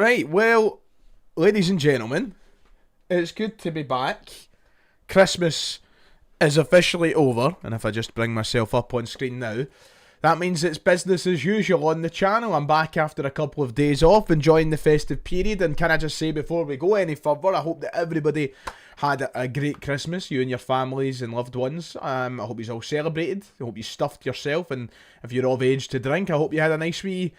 Right, well, ladies and gentlemen, it's good to be back. Christmas is officially over, and if I just bring myself up on screen now, that means it's business as usual on the channel. I'm back after a couple of days off, enjoying the festive period, and can I just say before we go any further, I hope that everybody had a great Christmas, you and your families and loved ones. I hope you all celebrated. I hope you stuffed yourself, and if you're of age to drink, I hope you had a nice wee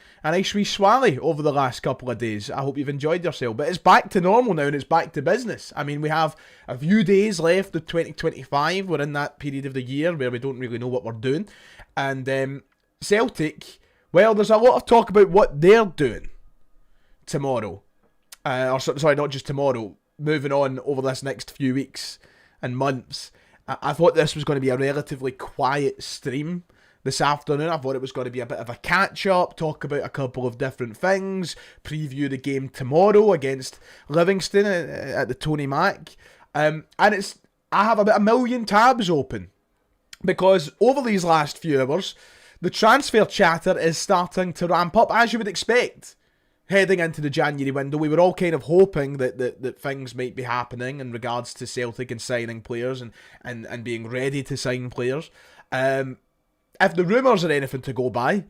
swally over the last couple of days. I hope you've enjoyed yourself. But it's back to normal now, and it's back to business. I mean, we have a few days left of 2025. We're in that period of the year where we don't really know what we're doing, and Celtic, well, there's a lot of talk about what they're doing tomorrow. Sorry, not just tomorrow. Moving on over this next few weeks and months. I thought this was going to be a relatively quiet stream this afternoon. I thought it was going to be a bit of a catch-up, talk about a couple of different things, preview the game tomorrow against Livingston at the Tony Mac. I have about a million tabs open because over these last few hours, the transfer chatter is starting to ramp up, as you would expect. Heading into the January window, we were all kind of hoping that things might be happening in regards to Celtic and signing players and being ready to sign players. If the rumours are anything to go by,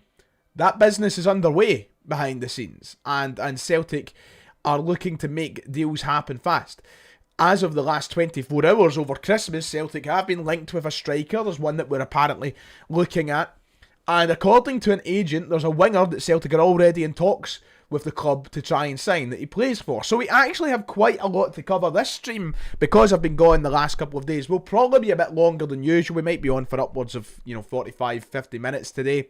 that business is underway behind the scenes, and Celtic are looking to make deals happen fast. As of the last 24 hours over Christmas, Celtic have been linked with a striker. There's one that we're apparently looking at, and according to an agent, there's a winger that Celtic are already in talks with the club to try and sign that he plays for. So we actually have quite a lot to cover. This stream, because I've been gone the last couple of days, will probably be a bit longer than usual. We might be on for upwards of 45, 50 minutes today,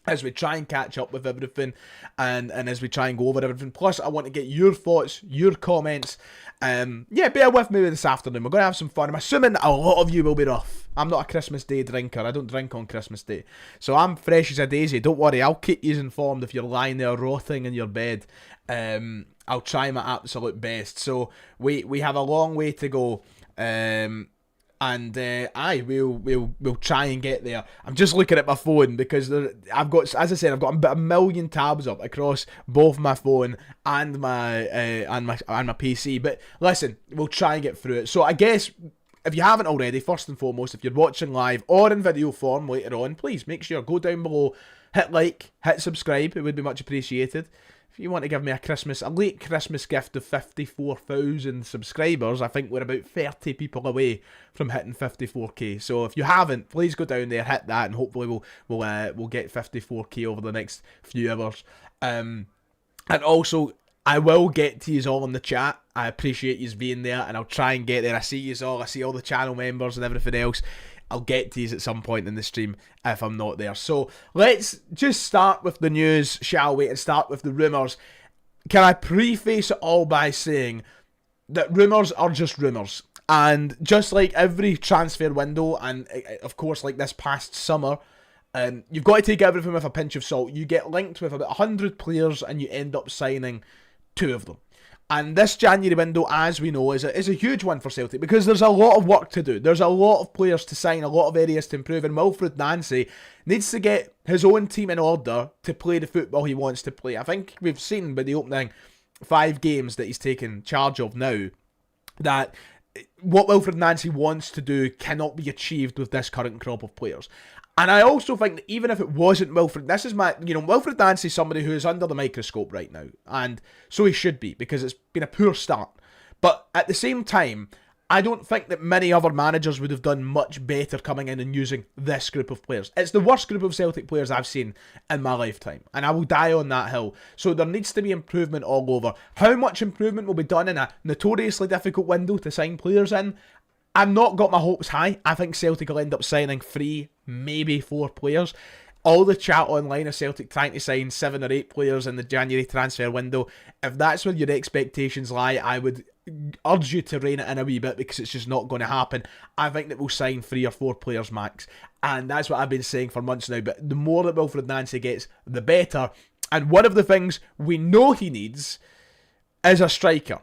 as we try and catch up with everything and as we try and go over everything. Plus, I want to get your thoughts, your comments. Bear with me this afternoon. We're going to have some fun. I'm assuming a lot of you will be rough. I'm not a Christmas Day drinker. I don't drink on Christmas Day. So I'm fresh as a daisy. Don't worry, I'll keep you informed if you're lying there rotting in your bed. I'll try my absolute best. So we have a long way to go. We'll try and get there. I'm just looking at my phone because I've got a million tabs up across both my phone and my PC. But listen, we'll try and get through it. So I guess if you haven't already, first and foremost, if you're watching live or in video form later on, please make sure go down below, hit like, hit subscribe. It would be much appreciated. If you want to give me a late Christmas gift of 54,000 subscribers, I think we're about 30 people away from hitting 54k. So if you haven't, please go down there, hit that, and hopefully we'll get 54k over the next few hours. And also, I will get to you all in the chat. I appreciate you being there, and I'll try and get there. I see you all. I see all the channel members and everything else. I'll get to you at some point in the stream if I'm not there. So let's just start with the news, shall we? And start with the rumours. Can I preface it all by saying that rumours are just rumours. And just like every transfer window, and of course like this past summer, you've got to take everything with a pinch of salt. You get linked with about 100 players and you end up signing 2 of them. And this January window, as we know, is a huge one for Celtic because there's a lot of work to do. There's a lot of players to sign, a lot of areas to improve, and Wilfred Nancy needs to get his own team in order to play the football he wants to play. I think we've seen by the opening 5 games that he's taken charge of now that what Wilfred Nancy wants to do cannot be achieved with this current crop of players. And I also think that even if it wasn't Wilfred, Wilfred Nancy is somebody who is under the microscope right now. And so he should be, because it's been a poor start. But at the same time, I don't think that many other managers would have done much better coming in and using this group of players. It's the worst group of Celtic players I've seen in my lifetime. And I will die on that hill. So there needs to be improvement all over. How much improvement will be done in a notoriously difficult window to sign players in? I've not got my hopes high. I think Celtic will end up signing 3, maybe 4 players. All the chat online of Celtic trying to sign 7 or 8 players in the January transfer window. If that's where your expectations lie, I would urge you to rein it in a wee bit because it's just not going to happen. I think that we'll sign 3 or 4 players max. And that's what I've been saying for months now. But the more that Wilfred Nancy gets, the better. And one of the things we know he needs is a striker.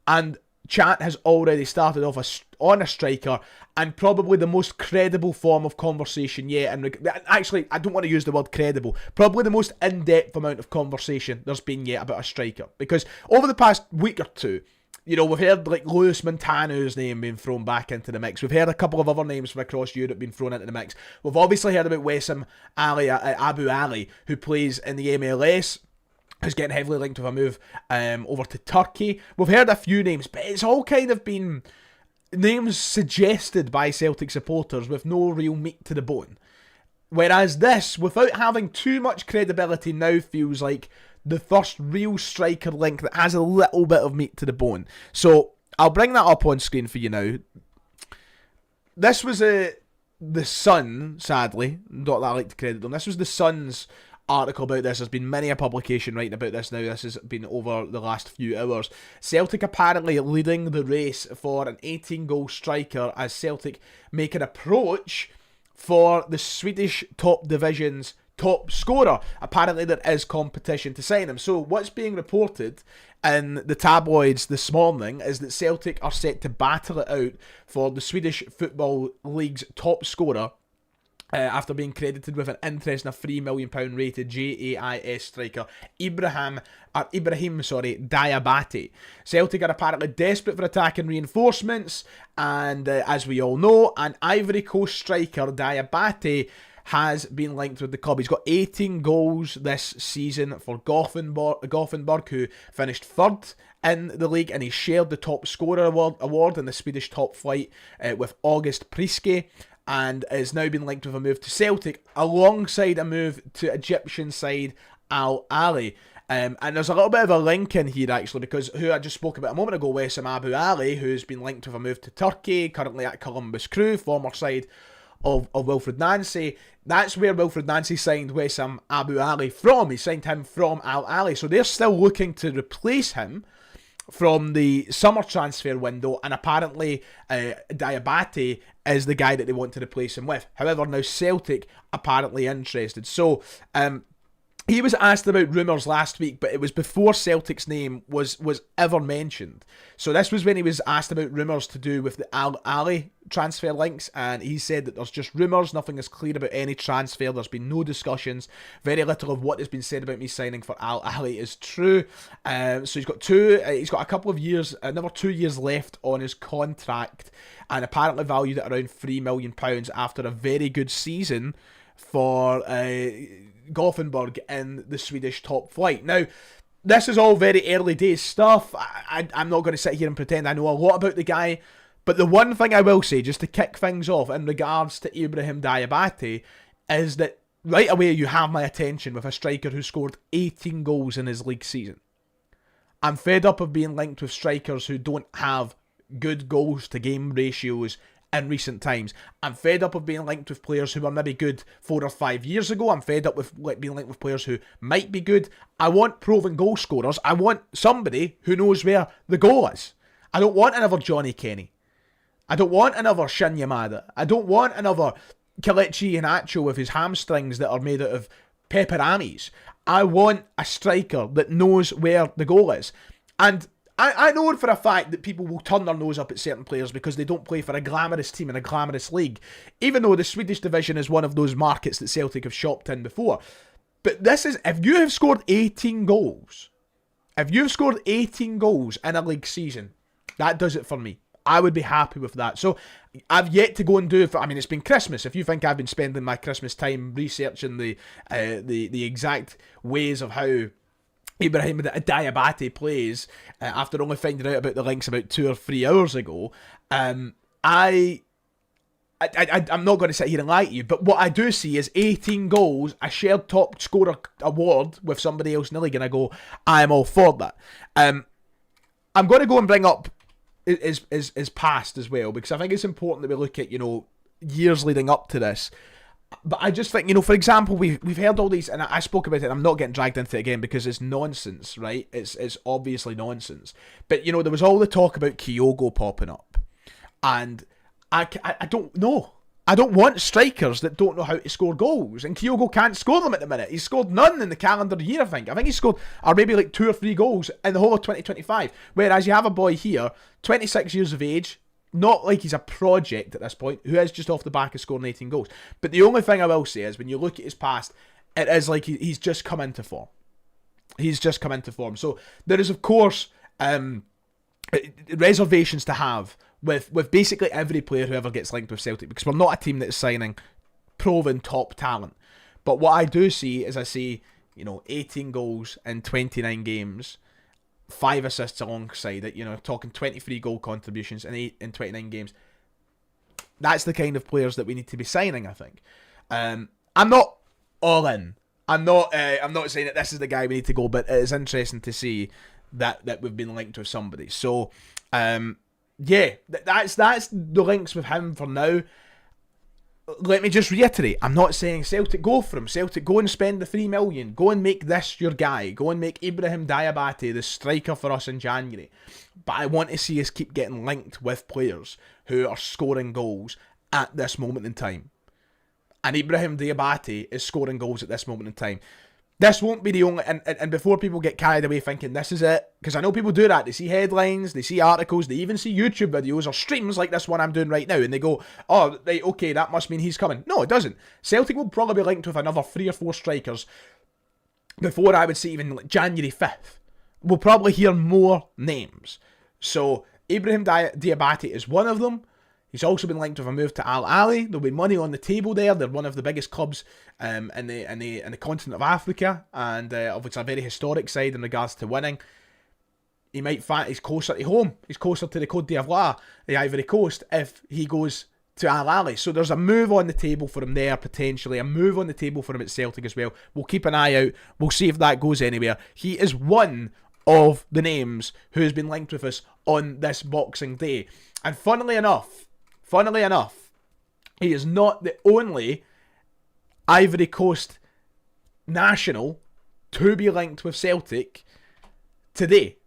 And chat has already started off on a striker, and probably the most credible form of conversation yet. And actually, I don't want to use the word credible. Probably the most in-depth amount of conversation there's been yet about a striker. Because over the past week or two, we've heard like Luis Montano's name being thrown back into the mix. We've heard a couple of other names from across Europe being thrown into the mix. We've obviously heard about Wessam Abu Ali, who plays in the MLS, who's getting heavily linked with a move over to Turkey. We've heard a few names, but it's all kind of been names suggested by Celtic supporters with no real meat to the bone. Whereas this, without having too much credibility, now feels like the first real striker link that has a little bit of meat to the bone. So I'll bring that up on screen for you now. This was The Sun, sadly, not that I like to credit them, this was The Sun's article about this. There's been many a publication writing about this now. This has been over the last few hours. Celtic apparently leading the race for an 18-goal striker as Celtic make an approach for the Swedish top division's top scorer. Apparently there is competition to sign him. So what's being reported in the tabloids this morning is that Celtic are set to battle it out for the Swedish Football League's top scorer, after being credited with an interest in a £3 million rated JAIS striker, Ibrahim Diabate. Celtic are apparently desperate for attacking reinforcements, and as we all know, an Ivory Coast striker, Diabate, has been linked with the club. He's got 18 goals this season for Gothenburg, who finished third in the league, and he shared the top scorer award in the Swedish top flight with August Priske, and is now been linked with a move to Celtic alongside a move to Egyptian side Al Ahly. And there's a little bit of a link in here actually, because who I just spoke about a moment ago, Wessam Abu Ali, who's been linked with a move to Turkey, currently at Columbus Crew, former side of Wilfred Nancy. That's where Wilfred Nancy signed Wessam Abu Ali from. He signed him from Al Ahly. So they're still looking to replace him from the summer transfer window, and apparently Diabate is the guy that they want to replace him with. However, now Celtic apparently interested. So he was asked about rumours last week, but it was before Celtic's name was ever mentioned. So this was when he was asked about rumours to do with the Al Ahly transfer links, and he said that there's just rumours, nothing is clear about any transfer, there's been no discussions, very little of what has been said about me signing for Al Ahly is true. So he's got a couple of years, another 2 years left on his contract, and apparently valued at around £3 million after a very good season for Gothenburg in the Swedish top flight. Now, this is all very early days stuff. I'm not going to sit here and pretend I know a lot about the guy, but the one thing I will say, just to kick things off in regards to Ibrahim Diabate, is that right away you have my attention with a striker who scored 18 goals in his league season. I'm fed up of being linked with strikers who don't have good goals to game ratios in recent times. I'm fed up of being linked with players who were maybe good 4 or 5 years ago. I'm fed up with being linked with players who might be good. I want proven goal scorers. I want somebody who knows where the goal is. I don't want another Johnny Kenny. I don't want another Shin Yamada. I don't want another Kelechi Iheanacho with his hamstrings that are made out of pepperonis. I want a striker that knows where the goal is. And I know for a fact that people will turn their nose up at certain players because they don't play for a glamorous team in a glamorous league, even though the Swedish division is one of those markets that Celtic have shopped in before. But this is, if you have scored 18 goals, in a league season, that does it for me. I would be happy with that. So I've yet to go and do it. It's been Christmas. If you think I've been spending my Christmas time researching the exact ways of how Ibrahim Diabate plays, after only finding out about the links about 2 or 3 hours ago, I'm not going to sit here and lie to you, but what I do see is 18 goals, a shared top scorer award with somebody else in the league, and I go, I'm all for that. I'm going to go and bring up his past as well, because I think it's important that we look at, years leading up to this. But I just think, for example, we've heard all these, and I spoke about it, and I'm not getting dragged into it again because it's nonsense, right? It's obviously nonsense. But, there was all the talk about Kyogo popping up. And I don't know. I don't want strikers that don't know how to score goals. And Kyogo can't score them at the minute. He's scored none in the calendar year, I think. I think he's scored, or maybe like 2 or 3 goals in the whole of 2025. Whereas you have a boy here, 26 years of age, not like he's a project at this point, who is just off the back of scoring 18 goals. But the only thing I will say is when you look at his past, it is like he's just come into form. He's just come into form. So there is, of course, reservations to have with basically every player who ever gets linked with Celtic, because we're not a team that is signing proven top talent. But what I do see is 18 goals in 29 games, 5 assists alongside it, talking 23 goal contributions in 29 games. That's the kind of players that we need to be signing, I think. I'm not all in. I'm not saying that this is the guy we need to go, but it is interesting to see that we've been linked with somebody. So, that's the links with him for now. Let me just reiterate, I'm not saying Celtic go for him. Celtic go and spend the 3 million. Go and make this your guy. Go and make Ibrahim Diabate the striker for us in January. But I want to see us keep getting linked with players who are scoring goals at this moment in time. And Ibrahim Diabate is scoring goals at this moment in time. This won't be the only... And before people get carried away thinking this is it, because I know people do that. They see headlines, they see articles, they even see YouTube videos or streams like this one I'm doing right now, and they go, oh, right, okay, that must mean he's coming. No, it doesn't. Celtic will probably be linked with another 3 or 4 strikers before, I would say, even like January 5th. We'll probably hear more names. So, Ibrahim Diabate is one of them. He's also been linked with a move to Al Ahly. There'll be money on the table there. They're one of the biggest clubs in the continent of Africa, and obviously a very historic side in regards to winning. He might find he's closer to home. He's closer to the Côte d'Ivoire, the Ivory Coast, if he goes to Al Ahly. So there's a move on the table for him there, potentially. A move on the table for him at Celtic as well. We'll keep an eye out. We'll see if that goes anywhere. He is one of the names who has been linked with us on this Boxing Day. And funnily enough, he is not the only Ivory Coast national to be linked with Celtic today.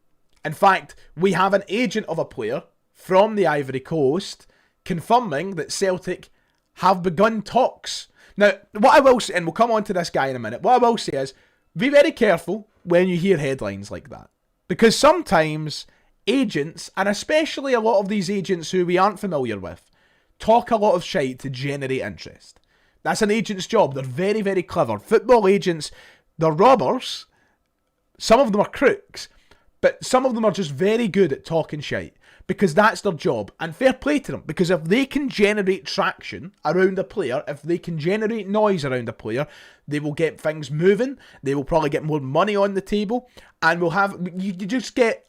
In fact, we have an agent of a player from the Ivory Coast confirming that Celtic have begun talks. Now, what I will say, and we'll come on to this guy in a minute, what I will say is, be very careful when you hear headlines like that. Because sometimes agents, and especially a lot of these agents who we aren't familiar with, talk a lot of shite to generate interest. That's an agent's job. They're very, very clever. Football agents, they're robbers. Some of them are crooks. But some of them are just very good at talking shite. Because that's their job. And fair play to them. Because if they can generate traction around a player, if they can generate noise around a player, they will get things moving. They will probably get more money on the table. And we'll have... You just get...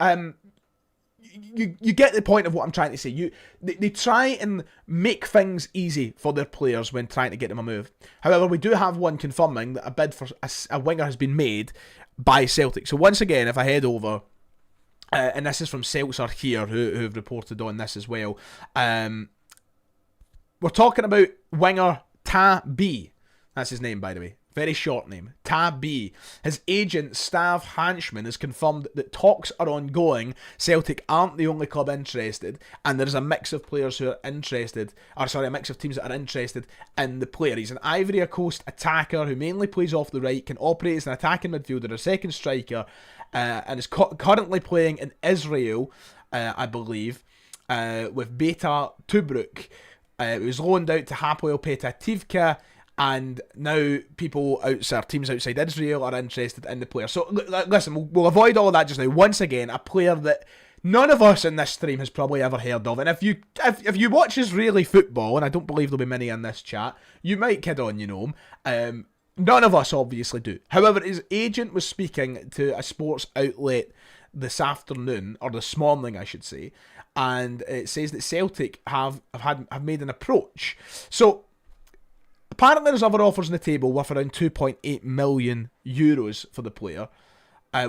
You get the point of what I'm trying to say. They try and make things easy for their players when trying to get them a move. However, we do have one confirming that a bid for a winger has been made by Celtic. So once again, if I head over, and this is from Seltzer here, who've reported on this as well. We're talking about winger Ta B. That's his name, by the way. Very short name. Ta B. His agent, Stav Hanchman, has confirmed that talks are ongoing. Celtic aren't the only club interested, and there's a mix of players who are interested, a mix of teams that are interested in the player. He's an Ivory Coast attacker who mainly plays off the right, can operate as an attacking midfielder, a second striker, and is currently playing in Israel, I believe, with Beta Tobruk. It was loaned out to Hapoel Petah Tivka, and now teams outside Israel are interested in the player. So listen, we'll avoid all of that just now. Once again, a player that none of us in this stream has probably ever heard of. And if you watch Israeli football, and I don't believe there'll be many in this chat, you might kid on, him. None of us obviously do. However, his agent was speaking to a sports outlet this afternoon, or this morning I should say, and it says that Celtic have made an approach. So apparently there's other offers on the table worth around €2.8 million for the player,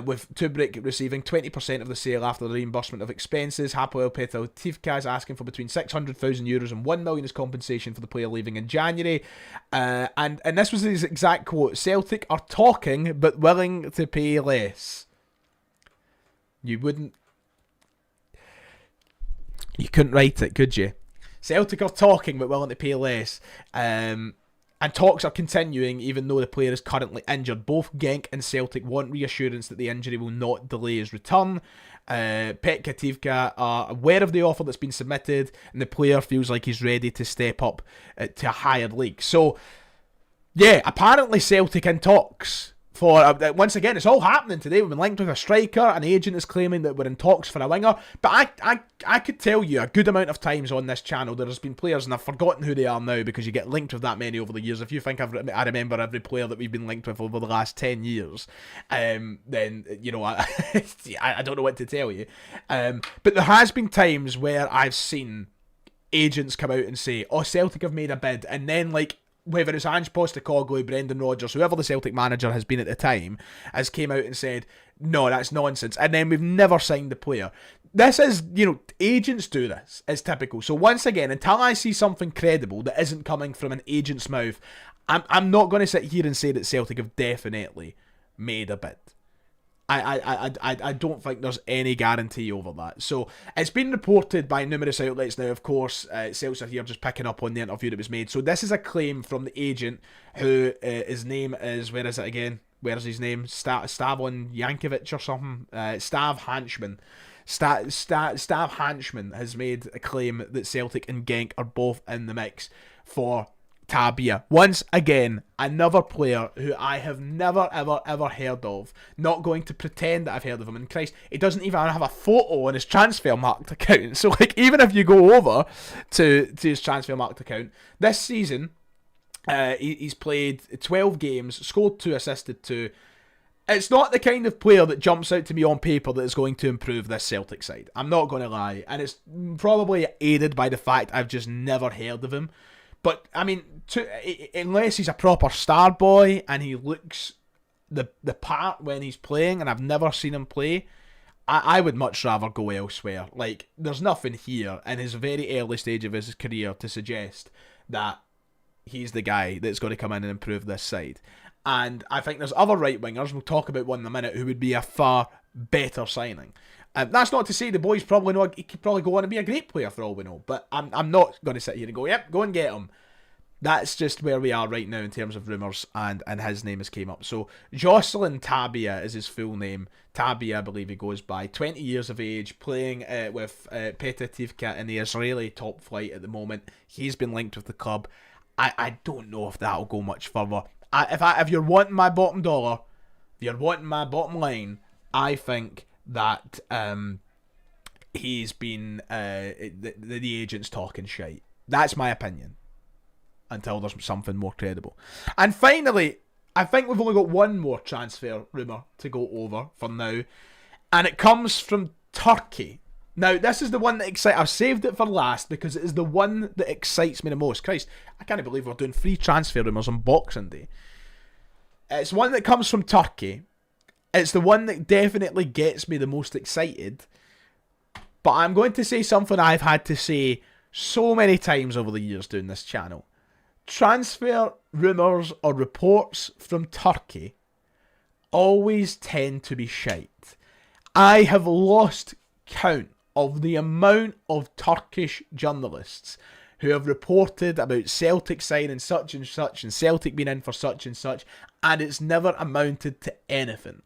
with Tobruk receiving 20% of the sale after the reimbursement of expenses. Hapoel Petah Tivka is asking for between €600,000 and €1 million as compensation for the player leaving in January. And this was his exact quote: Celtic are talking but willing to pay less. You couldn't write it, could you? Celtic are talking but willing to pay less. And talks are continuing even though the player is currently injured. Both Genk and Celtic want reassurance that the injury will not delay his return. Pet Kativka are aware of the offer that's been submitted, and the player feels like he's ready to step up to a higher league. So, yeah, apparently Celtic in talks for, once again, it's all happening today. We've been linked with a striker. An agent is claiming that we're in talks for a winger. But I could tell you a good amount of times on this channel there's been players, and I've forgotten who they are now because you get linked with that many over the years. If you think I remember every player that we've been linked with over the last 10 years, then, you know, I don't know what to tell you. But there has been times where I've seen agents come out and say, oh, Celtic have made a bid, and then, like, whether it's Ange Postecoglou, Brendan Rodgers, whoever the Celtic manager has been at the time, has came out and said, no, that's nonsense. And then we've never signed the player. This is, you know, agents do this. It's typical. So once again, until I see something credible that isn't coming from an agent's mouth, I'm not going to sit here and say that Celtic have definitely made a bid. I don't think there's any guarantee over that. So it's been reported by numerous outlets now. Of course, Celtic here just picking up on the interview that was made. So this is a claim from the agent, who his name is, where is it again? Where's his name? Stavon Yankovic or something? Stav Hanchman. Stav Hanchman has made a claim that Celtic and Genk are both in the mix for Tabia. Once again, another player who I have never, ever, ever heard of. Not going to pretend that I've heard of him. And Christ, he doesn't even have a photo on his transfer marked account. So, like, even if you go over to his transfer marked account, this season, he's played 12 games, scored 2, assisted 2. It's not the kind of player that jumps out to me on paper that is going to improve this Celtic side. I'm not going to lie. And it's probably aided by the fact I've just never heard of him. But, I mean, unless he's a proper star boy and he looks the part when he's playing, and I've never seen him play, I would much rather go elsewhere. Like, there's nothing here in his very early stage of his career to suggest that he's the guy that's going to come in and improve this side. And I think there's other right wingers, we'll talk about one in a minute, who would be a far better signing. That's not to say the boys probably know he could probably go on and be a great player for all we know, but I'm not going to sit here and go, yep, go and get him. That's just where we are right now in terms of rumours, and his name has came up. So Jocelyn Tabia is his full name. Tabia, I believe he goes by. 20 years of age, playing with Petr Tivka in the Israeli top flight at the moment. He's been linked with the club. I don't know if that'll go much further. If you're wanting my bottom dollar, if you're wanting my bottom line, I think that he's been the agent's talking shite. That's my opinion, until there's something more credible. And finally, I think we've only got one more transfer rumour to go over for now, and it comes from Turkey. Now, this is the one that excites. I've saved it for last because it is the one that excites me the most. Christ, I can't believe we're doing 3 transfer rumours on Boxing Day. It's one that comes from Turkey. It's the one that definitely gets me the most excited. But I'm going to say something I've had to say so many times over the years doing this channel. Transfer rumours or reports from Turkey always tend to be shite. I have lost count of the amount of Turkish journalists who have reported about Celtic signing such and such and Celtic being in for such and such, and it's never amounted to anything.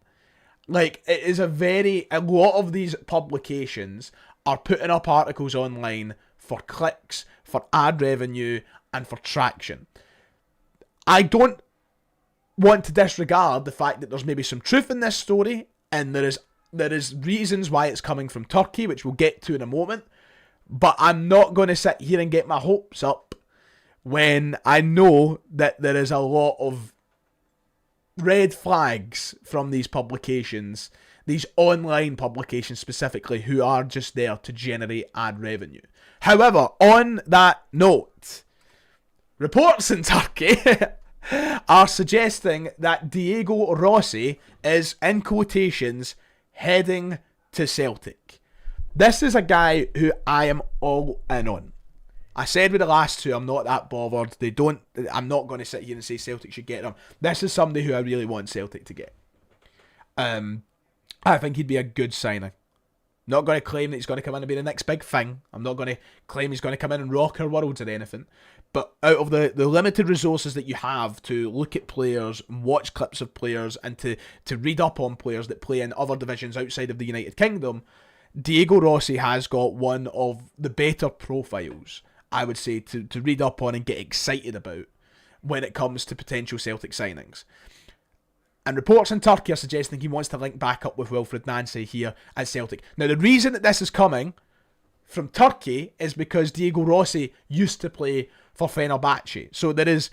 Like, it is a lot of these publications are putting up articles online for clicks, for ad revenue, and for traction. I don't want to disregard the fact that there's maybe some truth in this story, and there is reasons why it's coming from Turkey, which we'll get to in a moment, but I'm not going to sit here and get my hopes up when I know that there is a lot of red flags from these publications, these online publications specifically, who are just there to generate ad revenue. However, on that note, reports in Turkey are suggesting that Diego Rossi is, in quotations, heading to Celtic. This is a guy who I am all in on. I said with the last 2, I'm not that bothered. I'm not going to sit here and say Celtic should get him. This is somebody who I really want Celtic to get. I think he'd be a good signing. Not going to claim that he's going to come in and be the next big thing. I'm not going to claim he's going to come in and rock our worlds or anything. But out of the limited resources that you have to look at players, watch clips of players, and to read up on players that play in other divisions outside of the United Kingdom, Diego Rossi has got one of the better profiles, I would say, to read up on and get excited about when it comes to potential Celtic signings. And reports in Turkey are suggesting he wants to link back up with Wilfried Nancy here at Celtic. Now, the reason that this is coming from Turkey is because Diego Rossi used to play for Fenerbahce. So there is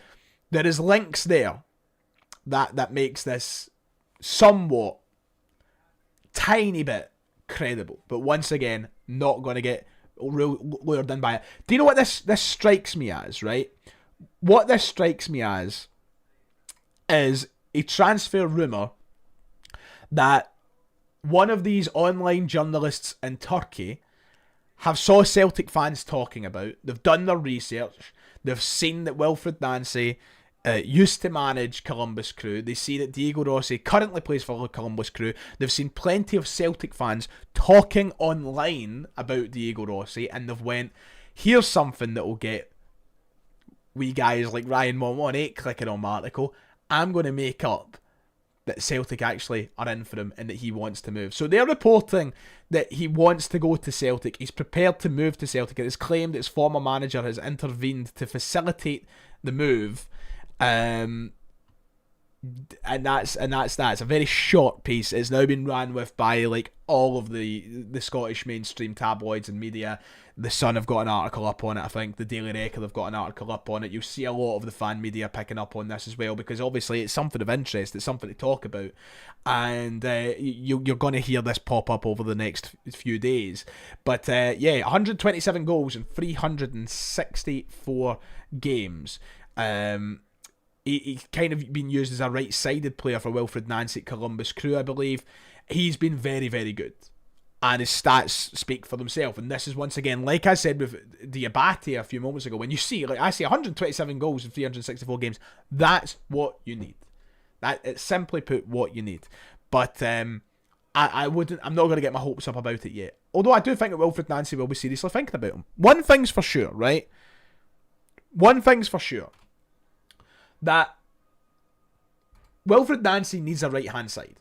links there that makes this somewhat tiny bit credible. But once again, not going to get lured in by it. Do you know what this strikes me as, right? What this strikes me as is a transfer rumour that one of these online journalists in Turkey have saw Celtic fans talking about. They've done their research. They've seen that Wilfried Nancy used to manage Columbus Crew. They see that Diego Rossi currently plays for Columbus Crew. They've seen plenty of Celtic fans talking online about Diego Rossi, and they've went, here's something that will get we guys like Ryan118 clicking on my article. I'm going to make up that Celtic actually are in for him and that he wants to move. So they're reporting that he wants to go to Celtic. He's prepared to move to Celtic. It is claimed that his former manager has intervened to facilitate the move. And that's that. It's a very short piece. It's now been ran with by like all of the Scottish mainstream tabloids and media. The Sun have got an article up on it. I think the Daily Record have got an article up on it. You'll see a lot of the fan media picking up on this as well, because obviously it's something of interest. It's something to talk about, and you're going to hear this pop up over the next few days. But 127 goals in 364 games. He's kind of been used as a right-sided player for Wilfried Nancy at Columbus Crew, I believe. He's been very, very good. And his stats speak for themselves. And this is, once again, like I said with Diabate a few moments ago, when you see, like I see 127 goals in 364 games, that's what you need. That it's simply put what you need. But I'm not going to get my hopes up about it yet. Although I do think that Wilfried Nancy will be seriously thinking about him. One thing's for sure, right? One thing's for sure. That Wilfried Nancy needs a right-hand side.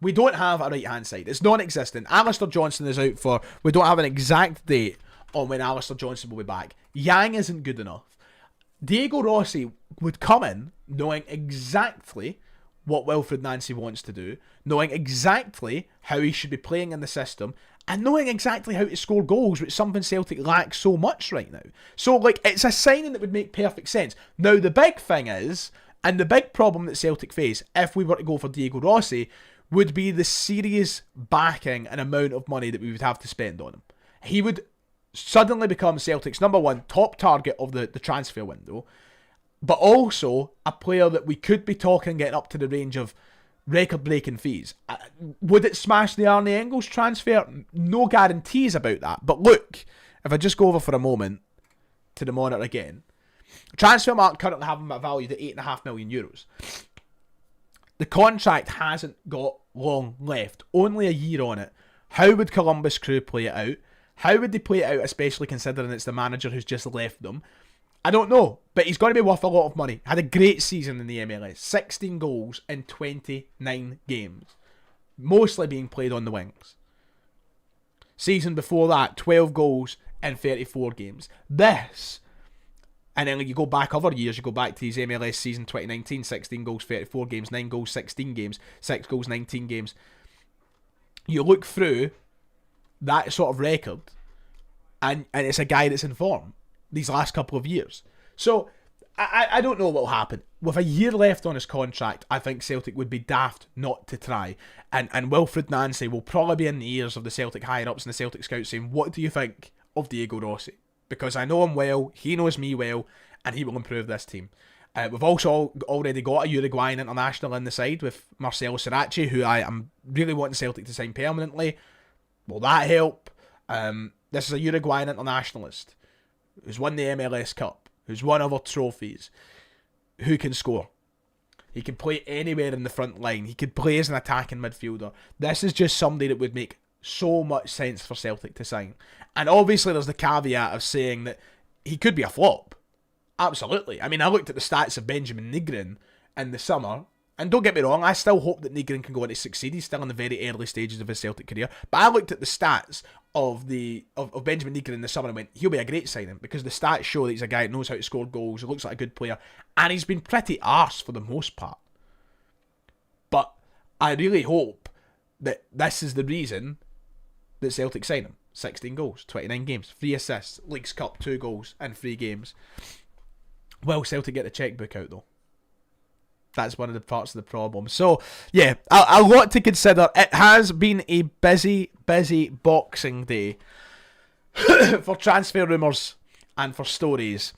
We don't have a right-hand side. It's non-existent. Alistair Johnson is out for... We don't have an exact date on when Alistair Johnson will be back. Yang isn't good enough. Diego Rossi would come in knowing exactly what Wilfried Nancy wants to do, knowing exactly how he should be playing in the system, and knowing exactly how to score goals, which is something Celtic lacks so much right now. So, like, it's a signing that would make perfect sense. Now, the big thing is, and the big problem that Celtic face, if we were to go for Diego Rossi, would be the serious backing and amount of money that we would have to spend on him. He would suddenly become Celtic's number one top target of the transfer window, but also a player that we could be talking getting up to the range of record-breaking fees. Would it smash the Arne Engels transfer? No guarantees about that. But look, if I just go over for a moment to the monitor again, Transfermarkt currently have him valued at €8.5 million. The contract hasn't got long left, only a year on it. How would Columbus Crew play it out? How would they play it out, especially considering it's the manager who's just left them? I don't know, but he's going to be worth a lot of money. Had a great season in the MLS. 16 goals in 29 games. Mostly being played on the wings. Season before that, 12 goals in 34 games. This, and then you go back other years, you go back to his MLS season 2019, 16 goals, 34 games, 9 goals, 16 games, 6 goals, 19 games. You look through that sort of record, and it's a guy that's in form these last couple of years. So, I don't know what will happen. With a year left on his contract, I think Celtic would be daft not to try. And Wilfried Nancy will probably be in the ears of the Celtic higher-ups and the Celtic scouts saying, what do you think of Diego Rossi? Because I know him well, he knows me well, and he will improve this team. We've also already got a Uruguayan international in the side with Marcelo Sirachi, who I am really wanting Celtic to sign permanently. Will that help? This is a Uruguayan internationalist who's won the MLS Cup, who's won other trophies, who can score. He can play anywhere in the front line. He could play as an attacking midfielder. This is just somebody that would make so much sense for Celtic to sign. And obviously there's the caveat of saying that he could be a flop. Absolutely. I mean, I looked at the stats of Benjamin Nygren in the summer, and don't get me wrong, I still hope that Nygren can go on to succeed. He's still in the very early stages of his Celtic career. But I looked at the stats of Benjamin Nygren in the summer and went, he'll be a great signing, because the stats show that he's a guy that knows how to score goals, he looks like a good player, and he's been pretty arse for the most part. But I really hope that this is the reason that Celtic sign him. 16 goals, 29 games, 3 assists, Leagues Cup, 2 goals in 3 games. Will Celtic get the chequebook out though? That's one of the parts of the problem. So, yeah, a lot to consider. It has been a busy Boxing Day for transfer rumours and for stories.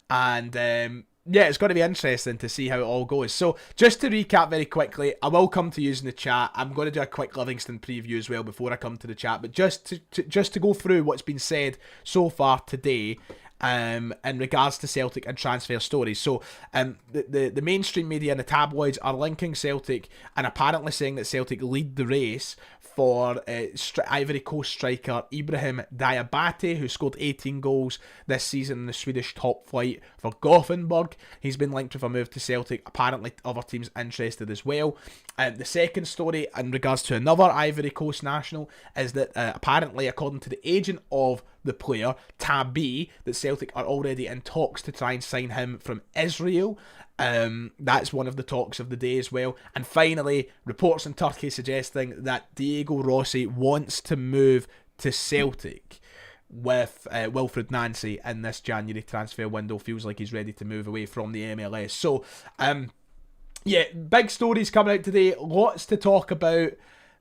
And, yeah, it's going to be interesting to see how it all goes. So, just to recap very quickly, I will come to you in the chat. I'm going to do a quick Livingston preview as well before I come to the chat. But just to go through what's been said so far today, in regards to Celtic and transfer stories. So the mainstream media and the tabloids are linking Celtic and apparently saying that Celtic lead the race for Ivory Coast striker Ibrahim Diabate, who scored 18 goals this season in the Swedish top flight for Gothenburg. He's been linked with a move to Celtic. Apparently other teams interested as well. The second story in regards to another Ivory Coast national is that apparently, according to the agent of the player, Tabi, that Celtic are already in talks to try and sign him from Israel. That's one of the talks of the day as well. And finally, reports in Turkey suggesting that Diego Rossi wants to move to Celtic with Wilfred Nancy in this January transfer window. Feels like he's ready to move away from the MLS. So, yeah, big stories coming out today. Lots to talk about.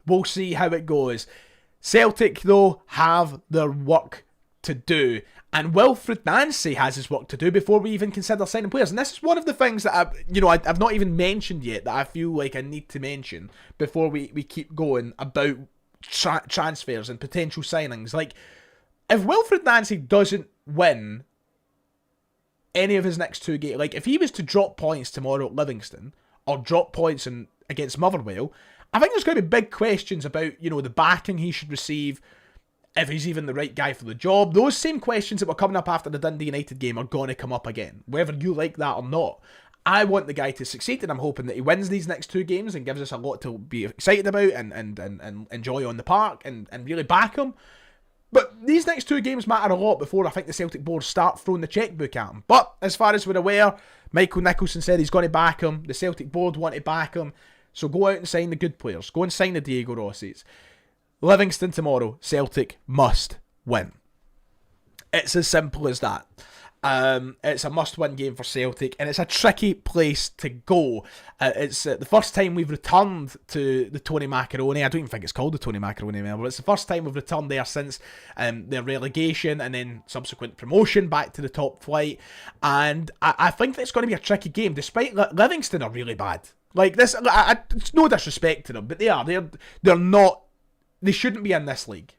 We'll see how it goes. Celtic, though, have their work to do. And Wilfred Nancy has his work to do before we even consider signing players. And this is one of the things that I've not even mentioned yet that I feel like I need to mention before we keep going about transfers and potential signings. Like, if Wilfred Nancy doesn't win any of his next 2 games, like if he was to drop points tomorrow at Livingston or drop points against Motherwell, I think there's going to be big questions about, the backing he should receive, if he's even the right guy for the job. Those same questions that were coming up after the Dundee United game are going to come up again, whether you like that or not. I want the guy to succeed, and I'm hoping that he wins these next 2 games and gives us a lot to be excited about and enjoy on the park and really back him. But these next 2 games matter a lot before I think the Celtic board start throwing the chequebook at him. But as far as we're aware, Michael Nicholson said he's going to back him. The Celtic board want to back him. So go out and sign the good players. Go and sign the Diego Rossis. Livingston tomorrow, Celtic must win. It's as simple as that. It's a must-win game for Celtic, and it's a tricky place to go. It's the first time we've returned to the Tony Macaroni. I don't even think it's called the Tony Macaroni anymore, but it's the first time we've returned there since their relegation and then subsequent promotion back to the top flight. And I think that it's going to be a tricky game, despite Livingston are really bad. Like this, it's no disrespect to them, but they are. They're not. They shouldn't be in this league.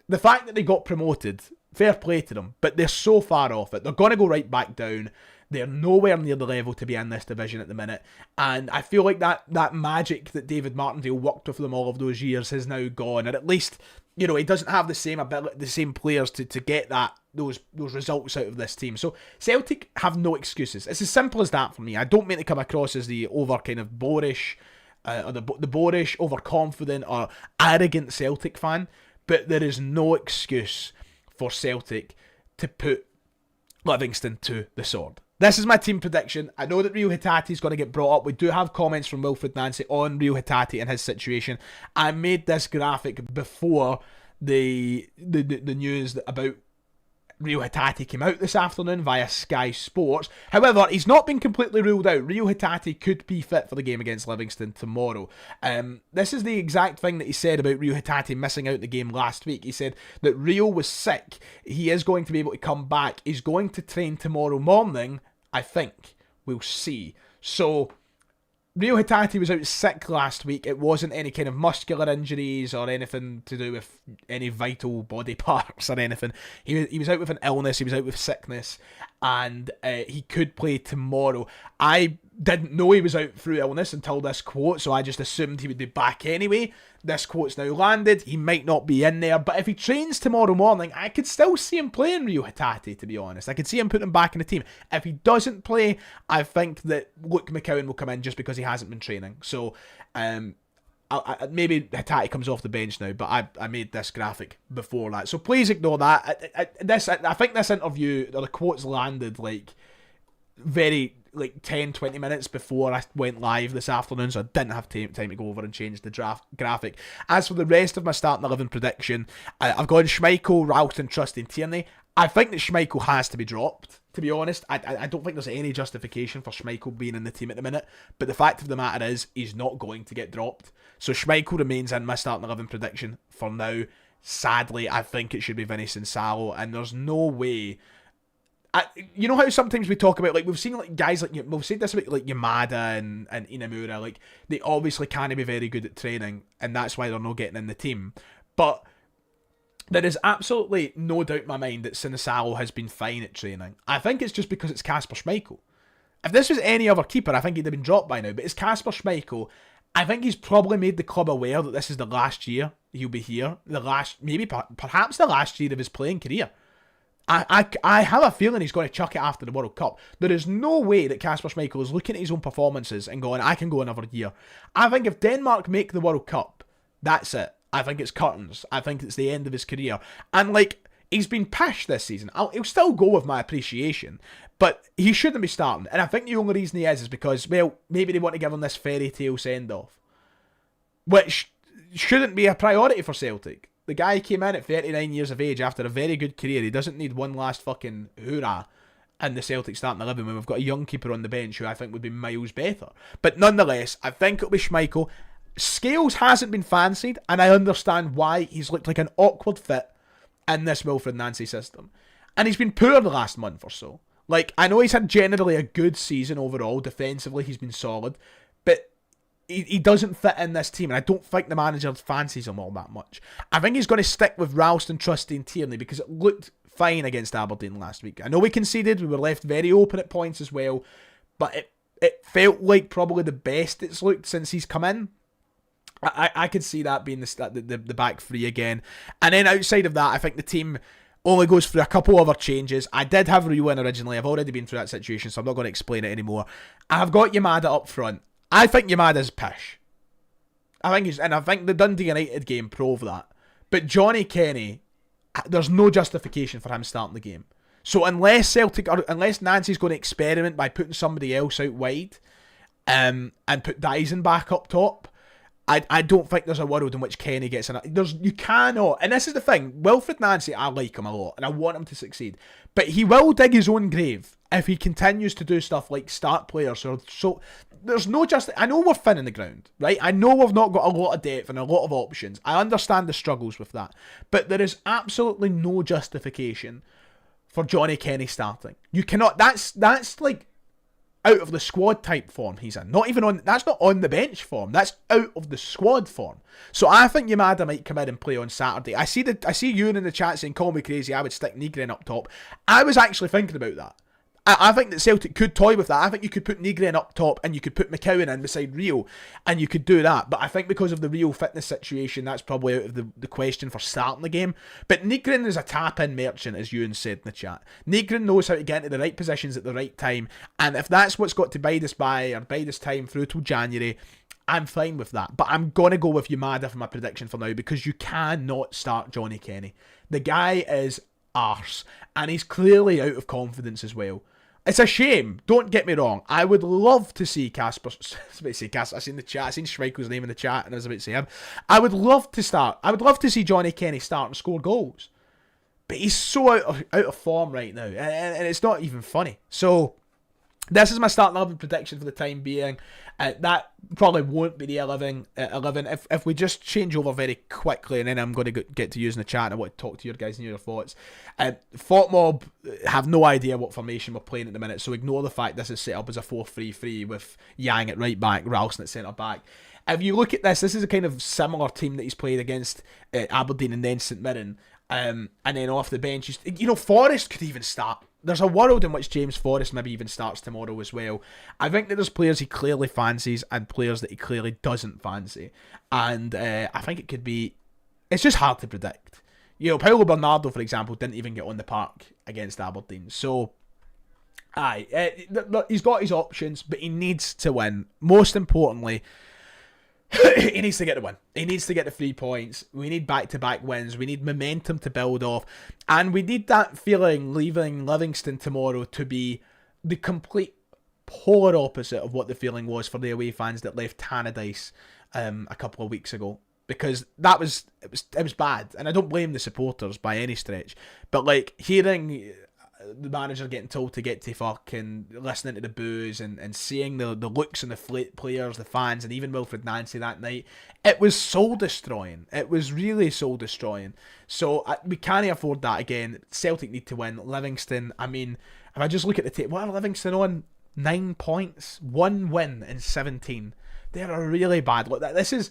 The fact that they got promoted, fair play to them, but they're so far off it. They're going to go right back down. They're nowhere near the level to be in this division at the minute. And I feel like that magic that David Martindale worked with them all of those years has now gone. And at least, he doesn't have the same ability, the same players to get those results out of this team. So Celtic have no excuses. It's as simple as that for me. I don't mean to come across as the over kind of boorish, or the boorish, overconfident or arrogant Celtic fan, but there is no excuse for Celtic to put Livingston to the sword. This is my team prediction. I know that Rio Hitati is going to get brought up. We do have comments from Wilfred Nancy on Rio Hitati and his situation. I made this graphic before the news about Rio Hitati came out this afternoon via Sky Sports. However, he's not been completely ruled out. Rio Hitati could be fit for the game against Livingston tomorrow. This is the exact thing that he said about Rio Hitati missing out the game last week. He said that Rio was sick. He is going to be able to come back. He's going to train tomorrow morning, I think. We'll see. So Rio Hitati was out sick last week. It wasn't any kind of muscular injuries or anything to do with any vital body parts or anything. He was out with an illness. He was out with sickness. and he could play tomorrow. I didn't know he was out through illness until this quote, so I just assumed he would be back anyway. This quote's now landed. He might not be in there, but if he trains tomorrow morning, I could still see him playing Rio Hatate, to be honest. I could see him putting him back in the team. If he doesn't play, I think that Luke McCowan will come in just because he hasn't been training. So, maybe Hatate comes off the bench now, but I made this graphic before that. So please ignore that. I think this interview, or the quotes landed very 10-20 minutes before I went live this afternoon, so I didn't have time to go over and change the graphic. As for the rest of my starting 11 prediction, I've gone Schmeichel, Ralston, Trusty, Tierney. I think that Schmeichel has to be dropped, to be honest. I don't think there's any justification for Schmeichel being in the team at the minute, but the fact of the matter is, he's not going to get dropped. So Schmeichel remains in my starting 11 prediction for now. Sadly, I think it should be Vinny Salo, and there's no way... you know how sometimes we talk about, we've seen guys we've said this about Yamada and Inamura, they obviously can't be very good at training, and that's why they're not getting in the team. But there is absolutely no doubt in my mind that Sinisalo has been fine at training. I think it's just because it's Kasper Schmeichel. If this was any other keeper, I think he'd have been dropped by now, but it's Kasper Schmeichel. I think he's probably made the club aware that this is the last year he'll be here, perhaps the last year of his playing career. I have a feeling he's going to chuck it after the World Cup. There is no way that Kasper Schmeichel is looking at his own performances and going, I can go another year. I think if Denmark make the World Cup, that's it. I think it's curtains. I think it's the end of his career. And he's been pished this season. He'll still go with my appreciation, but he shouldn't be starting. And I think the only reason he is because, well, maybe they want to give him this fairy tale send-off, which shouldn't be a priority for Celtic. The guy came in at 39 years of age after a very good career. He doesn't need one last fucking hoorah in the Celtic starting 11 when we've got a young keeper on the bench who I think would be miles better. But nonetheless, I think it'll be Schmeichel. Scales hasn't been fancied, and I understand why. He's looked like an awkward fit in this Wilfred Nancy system. And he's been poor the last month or so. I know he's had generally a good season overall. Defensively, he's been solid. But he doesn't fit in this team, and I don't think the manager fancies him all that much. I think he's going to stick with Ralston, Trusty and Tierney because it looked fine against Aberdeen last week. I know we conceded, we were left very open at points as well, but it felt like probably the best it's looked since he's come in. I could see that being the back three again. And then outside of that, I think the team only goes through a couple other changes. I did have Rio in originally. I've already been through that situation, so I'm not going to explain it anymore. I've got Yamada up front. I think Yamada's pish. I think the Dundee United game proved that. But Johnny Kenny, there's no justification for him starting the game. So unless Nancy's going to experiment by putting somebody else out wide, and put Dyson back up top, I don't think there's a world in which Kenny gets in. You cannot, and this is the thing, Wilfred Nancy, I like him a lot, and I want him to succeed, but he will dig his own grave if he continues to do stuff like start players. So there's no I know we're thin in the ground, right? I know we've not got a lot of depth and a lot of options. I understand the struggles with that, but there is absolutely no justification for Johnny Kenny starting. You cannot. That's out of the squad type form he's in. That's not on the bench form. That's out of the squad form. So I think Yamada might come in and play on Saturday. I see you in the chat saying, call me crazy, I would stick Nygren up top. I was actually thinking about that. I think that Celtic could toy with that. I think you could put Nygren up top and you could put McCowan in beside Rio and you could do that. But I think because of the Rio fitness situation, that's probably out of the question for starting the game. But Nygren is a tap-in merchant, as Ewan said in the chat. Nygren knows how to get into the right positions at the right time. And if that's what's got to bide us time through till January, I'm fine with that. But I'm going to go with Yamada for my prediction for now because you cannot start Johnny Kenny. The guy is arse. And he's clearly out of confidence as well. It's a shame, don't get me wrong. I would love to see Kasper. I seen the chat. I seen Schmeichel's name in the chat, and I was about to say him. I would love to see Johnny Kenny start and score goals, but he's so out of form right now, and it's not even funny. So this is my starting 11 prediction for the time being. That probably won't be the 11. If we just change over very quickly, and then I'm going to get to using the chat, and I want to talk to your guys and your thoughts. Thought Mob have no idea what formation we're playing at the minute, so ignore the fact this is set up as a 4-3-3 with Yang at right back, Ralston at centre back. If you look at this is a kind of similar team that he's played against Aberdeen and then St Mirren. And then off the bench, Forrest could even start. there's a world in which James Forrest maybe even starts tomorrow as well. I think that there's players he clearly fancies and players that he clearly doesn't fancy. And I think it could be... It's just hard to predict. You know, Paulo Bernardo, for example, didn't even get on the park against Aberdeen. So, he's got his options, but he needs to win. Most importantly, he needs to get the win. He needs to get the 3 points. We need back-to-back wins. We need momentum to build off. And we need that feeling leaving Livingston tomorrow to be the complete polar opposite of what the feeling was for the away fans that left Tannadice a couple of weeks ago. Because it was bad. And I don't blame the supporters by any stretch. But like hearing the manager getting told to get to fuck and listening to the boos and seeing the looks on the players, the fans, and even Wilfred Nancy that night, it was soul destroying. It was really soul destroying. So we can't afford that again. Celtic need to win. Livingston, I mean, if I just look at the tape, what are Livingston on? 9 points, 1 win in 17. They're really bad. Look, this is...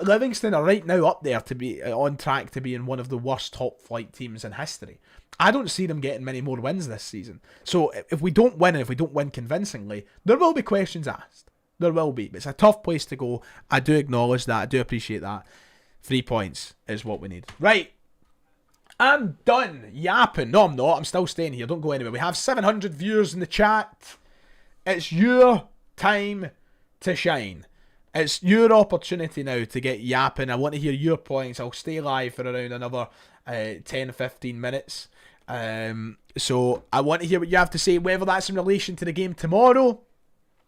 Livingston are right now up there to be on track to be in one of the worst top flight teams in history. I don't see them getting many more wins this season. So if we don't win, and if we don't win convincingly, there will be questions asked. There will be. But it's a tough place to go. I do acknowledge that. I do appreciate that. 3 points is what we need. Right. I'm done yapping. No, I'm not. I'm still staying here. Don't go anywhere. We have 700 viewers in the chat. It's your time to shine. It's your opportunity now to get yapping. I want to hear your points. I'll stay live for around another 10-15 minutes. So I want to hear what you have to say, whether that's in relation to the game tomorrow,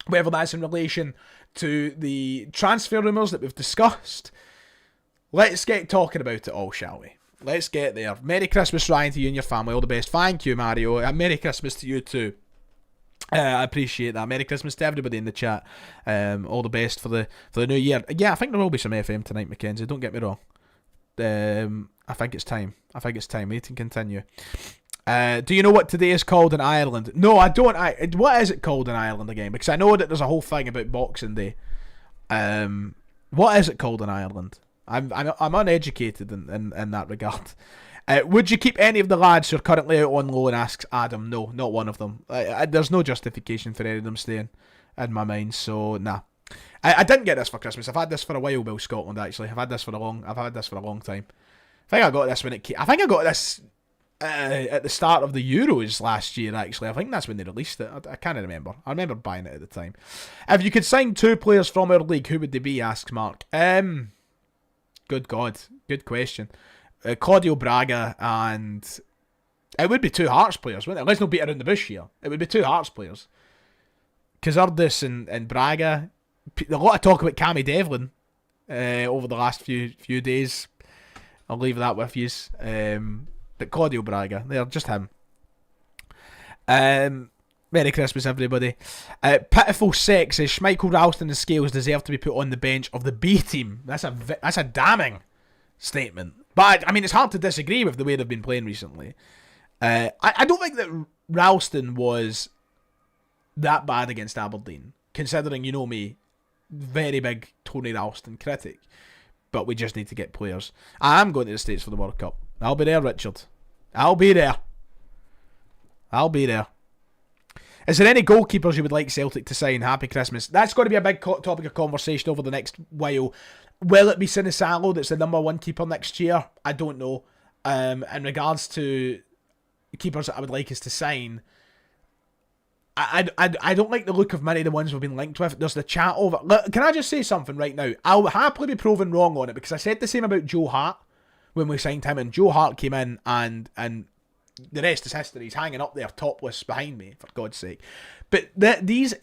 whether that's in relation to the transfer rumours that we've discussed. Let's get talking about it all, shall we? Let's get there. Merry Christmas, Ryan, to you and your family. All the best. Thank you, Mario. And Merry Christmas to you too. I appreciate that. Merry Christmas to everybody in the chat. All the best for the new year. Yeah, I think there will be some FM tonight, Mackenzie. Don't get me wrong. I think it's time. We need to continue. Do you know what today is called in Ireland? No, I don't. What is it called in Ireland again? Because I know that there's a whole thing about Boxing Day. What is it called in Ireland? I'm uneducated in that regard. Would you keep any of the lads who are currently out on loan, asks Adam. No, not one of them. There's no justification for any of them staying in my mind, so nah. I didn't get this for Christmas. I've had this for a while, Bill Scotland, actually. I've had this for a long time. I think I got this at the start of the Euros last year, actually. I think that's when they released it. I can't remember. I remember buying it at the time. If you could sign 2 players from our league, who would they be, asks Mark. Good God. Good question. Claudio Braga and... It would be 2 Hearts players, wouldn't it? Let's not beat around the bush here. It would be 2 Hearts players. Kazardis and Braga. A lot of talk about Cammy Devlin over the last few days. I'll leave that with you. But Claudio Braga, they're just him. Merry Christmas, everybody. Pitiful Sex says Schmeichel, Ralston and Scales deserve to be put on the bench of the B team. That's a damning statement. But I mean, it's hard to disagree with the way they've been playing recently. I don't think that Ralston was that bad against Aberdeen, considering, you know me, very big Tony Ralston critic. But we just need to get players. I am going to the States for the World Cup. I'll be there, Richard. I'll be there. Is there any goalkeepers you would like Celtic to sign? Happy Christmas. That's going to be a big topic of conversation over the next while. Will it be Sinisalo that's the number 1 keeper next year? I don't know. In regards to keepers that I would like us to sign, I don't like the look of many of the ones we've been linked with. There's the chat over... Look, can I just say something right now? I'll happily be proven wrong on it, because I said the same about Joe Hart when we signed him, and Joe Hart came in and the rest is history. He's hanging up there topless behind me, for God's sake. But these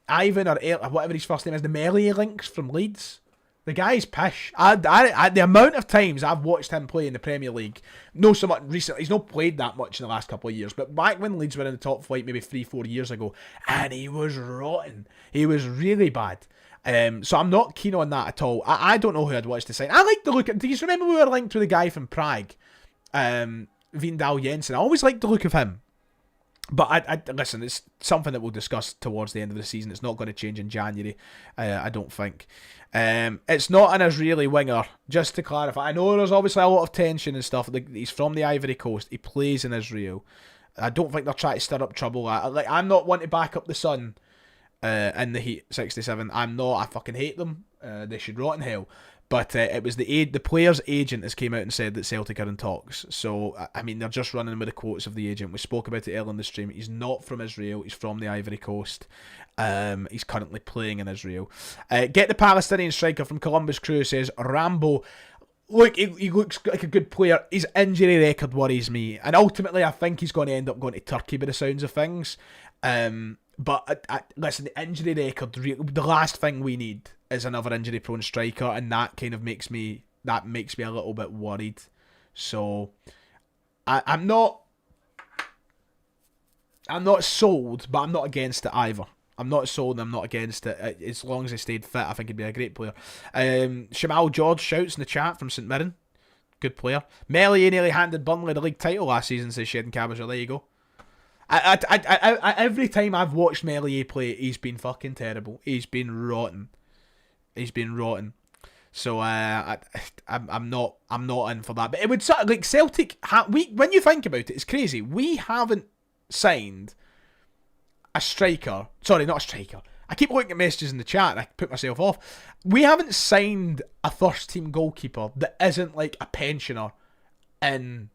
Ivan or whatever his first name is, the Melee links from Leeds, the guy's pish. The amount of times I've watched him play in the Premier League, no so much recently, he's not played that much in the last couple of years, but back when Leeds were in the top flight maybe 3-4 years ago, and he was rotten. He was really bad. So I'm not keen on that at all. I don't know who I'd watch to sign. I like the look at... Do you remember we were linked with a guy from Prague? Vindal Jensen. I always liked the look of him. But I listen, it's something that we'll discuss towards the end of the season. It's not going to change in January, I don't think. It's not an Israeli winger, just to clarify. I know there's obviously a lot of tension and stuff. He's from the Ivory Coast. He plays in Israel. I don't think they're trying to stir up trouble. I'm not one to back up the Sun in the Heat 67. I'm not. I fucking hate them. They should rot in hell. But it was the player's agent has came out and said that Celtic are in talks. So, I mean, they're just running with the quotes of the agent. We spoke about it earlier in the stream. He's not from Israel. He's from the Ivory Coast. He's currently playing in Israel. Get the Palestinian striker from Columbus Crew says, Rambo, look, he looks like a good player. His injury record worries me. And ultimately, I think he's going to end up going to Turkey by the sounds of things. But listen, the injury record, the last thing we need is another injury-prone striker, and that kind of makes me a little bit worried. So I'm not sold, but I'm not against it either. I'm not sold and I'm not against it. As long as he stayed fit, I think he'd be a great player. Shamal George shouts in the chat from St Mirren. Good player. Melly nearly handed Burnley the league title last season, says Shedden Cabbager. There you go. Every time I've watched Melier play, he's been fucking terrible. He's been rotten. So I'm not in for that. But it would sort of like Celtic. When you think about it, it's crazy. We haven't signed a striker. Sorry, not a striker. I keep looking at messages in the chat and I put myself off. We haven't signed a first team goalkeeper that isn't like a pensioner since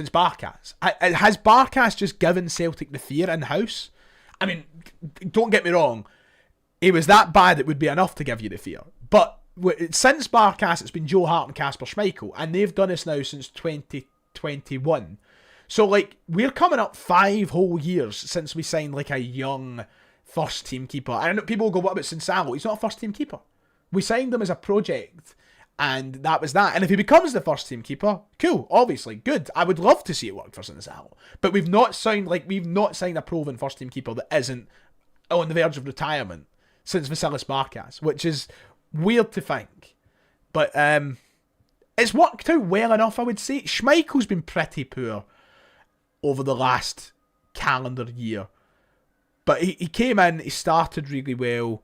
Barkas. Has Barkas just given Celtic the fear in house? I mean, don't get me wrong. He was that bad it would be enough to give you the fear. But since Barkas, it's been Joe Hart and Kasper Schmeichel. And they've done this now since 2021. So, like, we're coming up 5 whole years since we signed, like, a young first-team keeper. I know people go, what about Sinsalo? He's not a first-team keeper. We signed him as a project, and that was that. And if he becomes the first-team keeper, cool, obviously, good. I would love to see it work for Sinsalo. But we've not signed a proven first-team keeper that isn't on the verge of retirement since Vasilis Barkas, which is weird to think. But it's worked out well enough, I would say. Schmeichel's been pretty poor over the last calendar year. But he came in, he started really well.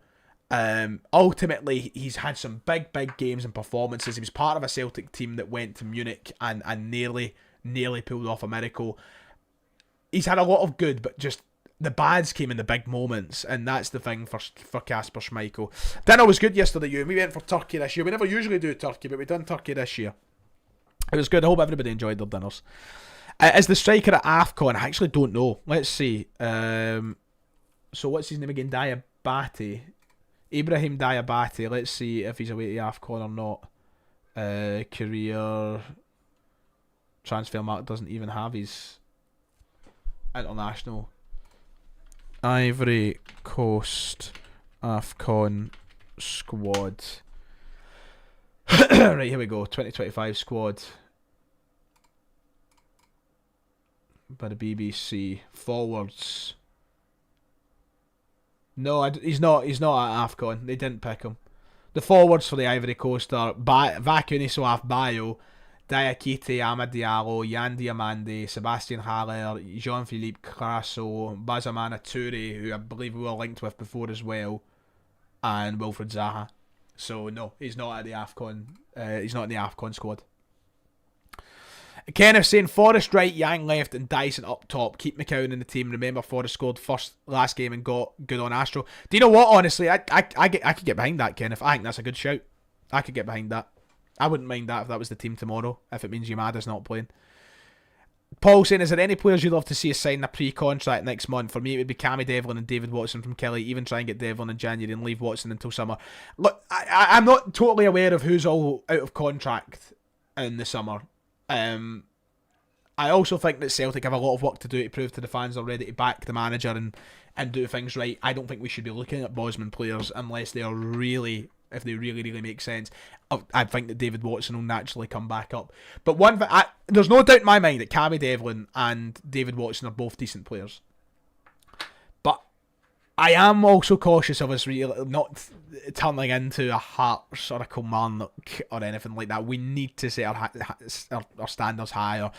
Ultimately, he's had some big games and performances. He was part of a Celtic team that went to Munich and nearly pulled off a miracle. He's had a lot of good, but just the bads came in the big moments, and that's the thing for Kasper Schmeichel. Dinner was good yesterday, you. We went for Turkey this year. We never usually do Turkey, but we done Turkey this year. It was good. I hope everybody enjoyed their dinners. Is the striker at AFCON? I actually don't know. Let's see. So what's his name again? Diabate. Ibrahim Diabate. Let's see if he's away to AFCON or not. Career transfer market doesn't even have his international. Ivory Coast AFCON squad. Right, here we go. 2025 squad. By the BBC. Forwards. No, he's not at AFCON. They didn't pick him. The forwards for the Ivory Coast are Vakuniswaf Bayo, Diakite Amadialo, Yan Diamande, Sebastian Haller, Jean-Philippe Crasso, Bazamana Toure, who I believe we were linked with before as well, and Wilfred Zaha. So no, he's not at the AFCON. He's not in the AFCON squad. Kenneth saying Forrest right, Yang left, and Dyson up top. Keep McCowan in the team. Remember, Forrest scored last game and got good on Astro. Do you know what? Honestly, I could get behind that, Kenneth. I think that's a good shout. I could get behind that. I wouldn't mind that if that was the team tomorrow. If it means Yamada's not playing. Paul saying, is there any players you'd love to see us sign a pre-contract next month? For me, it would be Cammy Devlin and David Watson from Kelly. Even try and get Devlin in January and leave Watson until summer. Look, I'm not totally aware of who's all out of contract in the summer. I also think that Celtic have a lot of work to do to prove to the fans they're ready to back the manager and do things right. I don't think we should be looking at Bosman players unless they are really, if they really make sense. I think that David Watson will naturally come back up. But one thing, there's no doubt in my mind that Cammy Devlin and David Watson are both decent players. But I am also cautious of us not turning into a Hearts or a Kilmarnock or anything like that. We need to set our standards higher.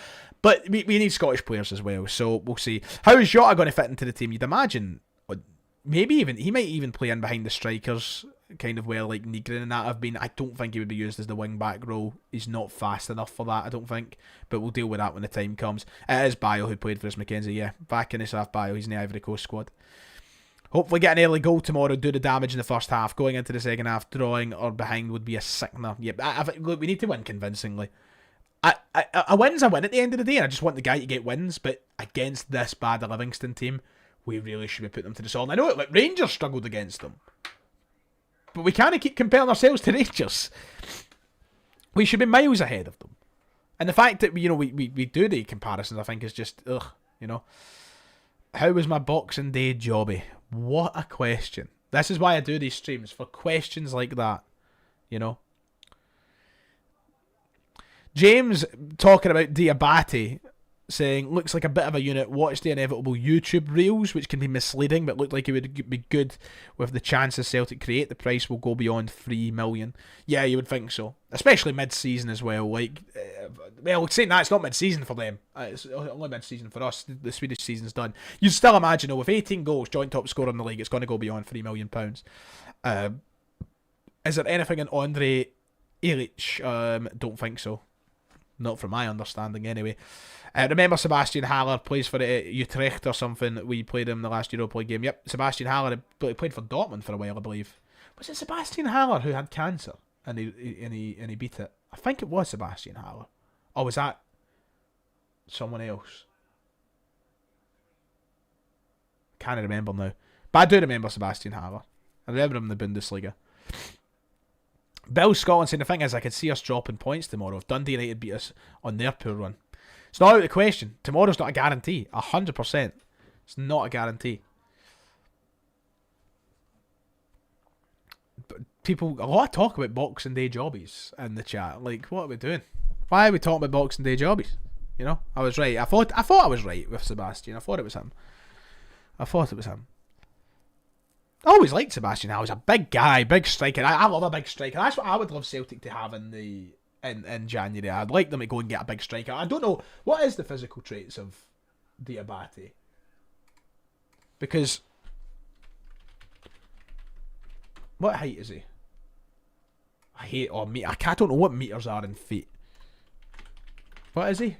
But we need Scottish players as well, so we'll see. How is Jota going to fit into the team? You'd imagine, maybe even he might even play in behind the strikers kind of where like Negrin and that have been. I don't think he would be used as the wing back role. He's not fast enough for that, I don't think. But we'll deal with that when the time comes. It is Bio who played for us, Mackenzie. Yeah, back in his half Bio. He's in the Ivory Coast squad. Hopefully get an early goal tomorrow, do the damage in the first half. Going into the second half, drawing or behind would be a sickener. Yep, look, we need to win convincingly. A win's a win at the end of the day, and I just want the guy to get wins, but against this bad Livingston team, we really should be putting them to the sword. I know like Rangers struggled against them, but we can't keep comparing ourselves to Rangers. We should be miles ahead of them. And the fact that, you know, we do the comparisons, I think, is just, ugh, you know. How was my Boxing Day jobby? What a question. This is why I do these streams, for questions like that, you know. James talking about Diabate, saying, looks like a bit of a unit, watch the inevitable YouTube reels, which can be misleading, but looked like it would be good with the chances Celtic create. The price will go beyond 3 million. Yeah, you would think so. Especially mid-season as well. Like, well, saying that, it's not mid-season for them. It's only mid-season for us. The Swedish season's done. You'd still imagine, though, with 18 goals, joint top scorer in the league, it's going to go beyond £3 million. Is there anything in Andre Ilic? Don't think so. Not from my understanding, anyway. Remember Sebastian Haller plays for Utrecht or something. We played him in the last Europa League game. Yep, Sebastian Haller played for Dortmund for a while, I believe. Was it Sebastian Haller who had cancer and he beat it? I think it was Sebastian Haller. Or was that someone else? Can't remember now. But I do remember Sebastian Haller. I remember him in the Bundesliga. Bill Scotland saying, the thing is, I could see us dropping points tomorrow if Dundee United beat us on their poor run. It's not out of the question. Tomorrow's not a guarantee. 100%. It's not a guarantee. But people, a lot of talk about Boxing Day jobbies in the chat. Like, what are we doing? Why are we talking about Boxing Day jobbies? You know, I was right. I thought I was right with Sebastian. I thought it was him. I always liked Sebastian. I was a big guy, big striker. I love a big striker. That's what I would love Celtic to have in January. I'd like them to go and get a big striker. I don't know, what is the physical traits of Diabate? Because what height is he? I don't know what meters are in feet. What is he?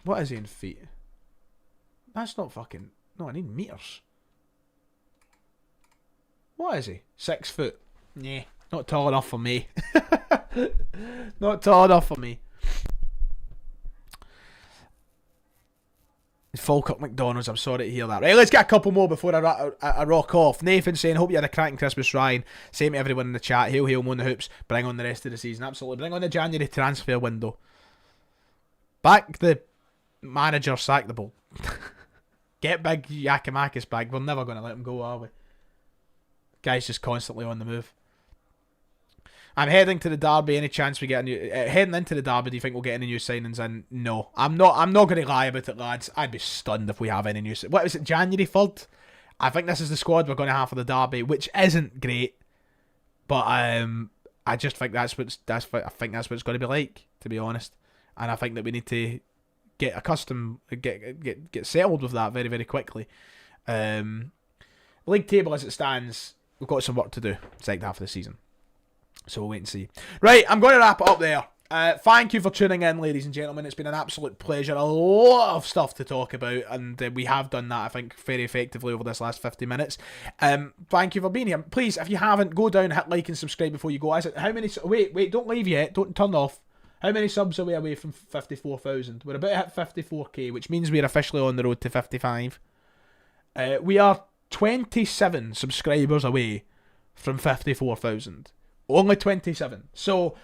What is he in feet? That's not fucking... No, I need meters. What is he? 6 foot. Nah, not tall enough for me. Not tall enough for me. Falkirk McDonald's, I'm sorry to hear that. Right, let's get a couple more before I rock off. Nathan saying, hope you had a cracking Christmas, Ryan. Same to everyone in the chat. Hail, hail, moan the hoops. Bring on the rest of the season. Absolutely. Bring on the January transfer window. Back the manager, sack the ball. Get big Yakimakis back. We're never going to let him go, are we? Guy's just constantly on the move. I'm heading to the derby. Any chance we get a new... heading into the derby, do you think we'll get any new signings in? No. I'm not going to lie about it, lads. I'd be stunned if we have any new... What was it, January 3rd? I think this is the squad we're going to have for the derby, which isn't great. But I just think that's what it's going to be like, to be honest. And I think that we need to get accustomed, get settled with that very, very quickly. League table as it stands, we've got some work to do second half of the season. So we'll wait and see. Right, I'm going to wrap it up there. Thank you for tuning in, ladies and gentlemen. It's been an absolute pleasure. A lot of stuff to talk about, and we have done that, I think, very effectively over this last 50 minutes. Thank you for being here. Please, if you haven't, go down, hit like and subscribe before you go. How many... Wait, don't leave yet. Don't turn off. How many subs are we away from 54,000? We're about to hit 54k, which means we're officially on the road to 55. We are 27 subscribers away from 54,000. Only 27. So,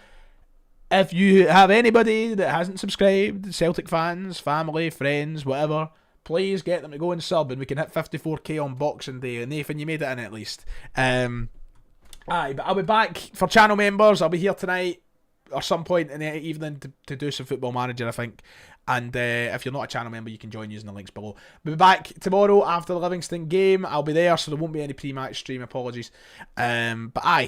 if you have anybody that hasn't subscribed, Celtic fans, family, friends, whatever, please get them to go and sub, and we can hit 54k on Boxing Day. Nathan, you made it in at least. But I'll be back for channel members. I'll be here tonight or some point in the evening to do some Football Manager, I think. And if you're not a channel member, you can join using the links below. We'll be back tomorrow after the Livingston game. I'll be there, so there won't be any pre-match stream. Apologies. But